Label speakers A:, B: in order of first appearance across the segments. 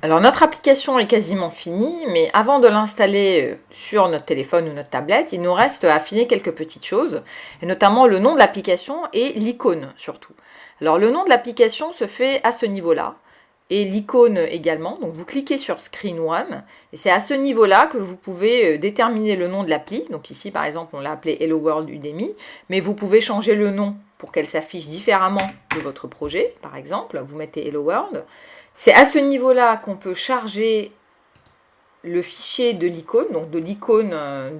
A: Alors notre application est quasiment finie, mais avant de l'installer sur notre téléphone ou notre tablette, il nous reste à affiner quelques petites choses, et notamment le nom de l'application et l'icône surtout. Alors le nom de l'application se fait à ce niveau-là, et l'icône également. Donc vous cliquez sur Screen One, et c'est à ce niveau-là que vous pouvez déterminer le nom de l'appli. Donc ici par exemple on l'a appelé Hello World Udemy, mais vous pouvez changer le nom pour qu'elle s'affiche différemment de votre projet. Par exemple, vous mettez Hello World. C'est à ce niveau-là qu'on peut charger le fichier de l'icône, donc de l'icône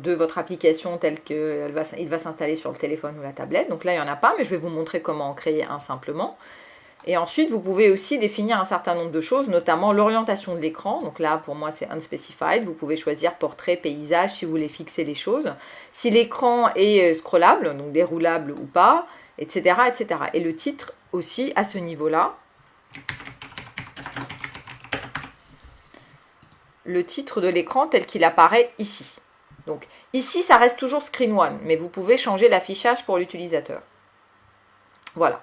A: de votre application telle qu'il va s'installer sur le téléphone ou la tablette. Donc là, il n'y en a pas, mais je vais vous montrer comment en créer un simplement. Et ensuite, vous pouvez aussi définir un certain nombre de choses, notamment l'orientation de l'écran. Donc là, pour moi, c'est unspecified. Vous pouvez choisir portrait, paysage, si vous voulez fixer les choses. Si l'écran est scrollable, donc déroulable ou pas, etc., etc. Et le titre aussi à ce niveau-là. Le titre de l'écran tel qu'il apparaît ici. Donc ici, ça reste toujours Screen One, mais vous pouvez changer l'affichage pour l'utilisateur. Voilà.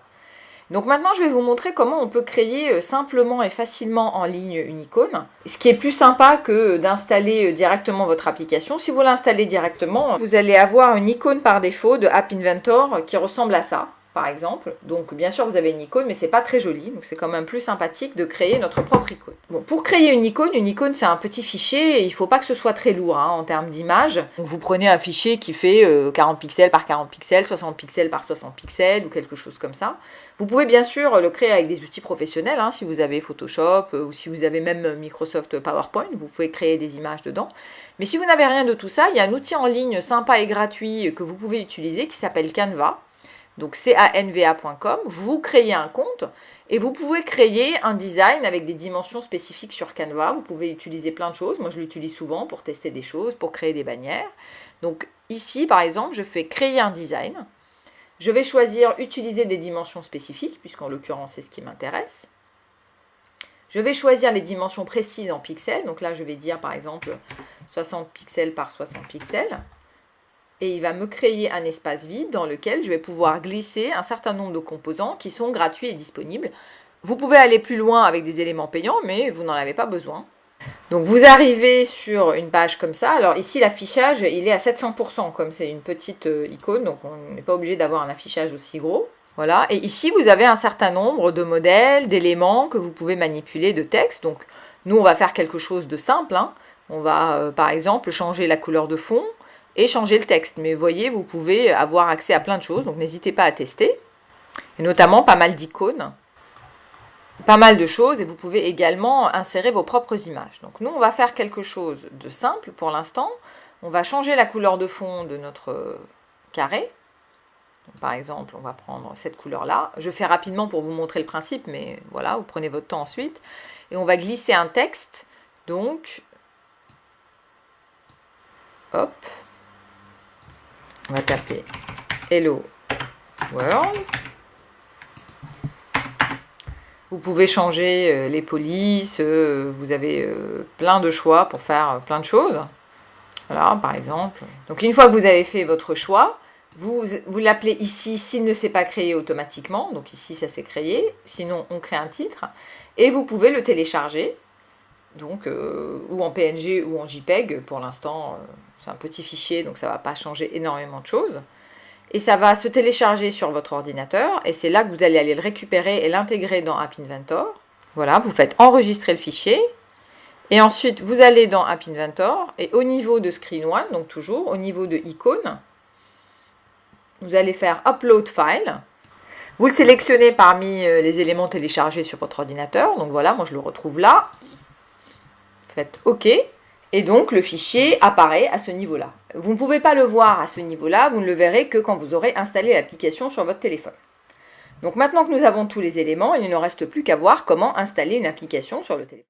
A: Donc maintenant, je vais vous montrer comment on peut créer simplement et facilement en ligne une icône. Ce qui est plus sympa que d'installer directement votre application. Si vous l'installez directement, vous allez avoir une icône par défaut de App Inventor qui ressemble à ça, par exemple. Donc bien sûr, vous avez une icône, mais c'est pas très joli. Donc c'est quand même plus sympathique de créer notre propre icône. Bon, pour créer une icône c'est un petit fichier et il ne faut pas que ce soit très lourd en termes d'image. Donc vous prenez un fichier qui fait 40 pixels par 40 pixels, 60 pixels par 60 pixels ou quelque chose comme ça. Vous pouvez bien sûr le créer avec des outils professionnels, si vous avez Photoshop ou si vous avez même Microsoft PowerPoint, vous pouvez créer des images dedans. Mais si vous n'avez rien de tout ça, il y a un outil en ligne sympa et gratuit que vous pouvez utiliser qui s'appelle Canva. Donc canva.com, vous créez un compte et vous pouvez créer un design avec des dimensions spécifiques sur Canva. Vous pouvez utiliser plein de choses. Moi, je l'utilise souvent pour tester des choses, pour créer des bannières. Donc ici, par exemple, je fais créer un design. Je vais choisir utiliser des dimensions spécifiques, puisqu'en l'occurrence, c'est ce qui m'intéresse. Je vais choisir les dimensions précises en pixels. Donc là, je vais dire, par exemple, 60 pixels par 60 pixels. Et il va me créer un espace vide dans lequel je vais pouvoir glisser un certain nombre de composants qui sont gratuits et disponibles. Vous pouvez aller plus loin avec des éléments payants, mais vous n'en avez pas besoin. Donc vous arrivez sur une page comme ça. Alors ici, l'affichage, il est à 700%, comme c'est une petite icône, donc on n'est pas obligé d'avoir un affichage aussi gros. Voilà, et ici, vous avez un certain nombre de modèles, d'éléments que vous pouvez manipuler, de texte. Donc nous, on va faire quelque chose de simple. On va, par exemple, changer la couleur de fond et changer le texte. Mais vous voyez, vous pouvez avoir accès à plein de choses, donc n'hésitez pas à tester. Et notamment pas mal d'icônes, pas mal de choses, et vous pouvez également insérer vos propres images. Donc nous, on va faire quelque chose de simple pour l'instant. On va changer la couleur de fond de notre carré. Donc, par exemple, on va prendre cette couleur-là. Je fais rapidement pour vous montrer le principe, mais voilà, vous prenez votre temps ensuite. Et on va glisser un texte. Donc, hop. On va taper Hello World. Vous pouvez changer les polices, vous avez plein de choix pour faire plein de choses. Voilà, par exemple. Donc une fois que vous avez fait votre choix, vous l'appelez ici s'il ne s'est pas créé automatiquement. Donc ici, ça s'est créé. Sinon, on crée un titre. Et vous pouvez le télécharger. Donc, ou en PNG ou en JPEG. Pour l'instant, c'est un petit fichier, donc ça ne va pas changer énormément de choses. Et ça va se télécharger sur votre ordinateur. Et c'est là que vous allez aller le récupérer et l'intégrer dans App Inventor. Voilà, vous faites enregistrer le fichier. Et ensuite, vous allez dans App Inventor. Et au niveau de Screen One, donc toujours au niveau de icône, vous allez faire Upload File. Vous le sélectionnez parmi les éléments téléchargés sur votre ordinateur. Donc voilà, moi je le retrouve là. Faites OK. Et donc, le fichier apparaît à ce niveau-là. Vous ne pouvez pas le voir à ce niveau-là, vous ne le verrez que quand vous aurez installé l'application sur votre téléphone. Donc, maintenant que nous avons tous les éléments, il ne nous reste plus qu'à voir comment installer une application sur le téléphone.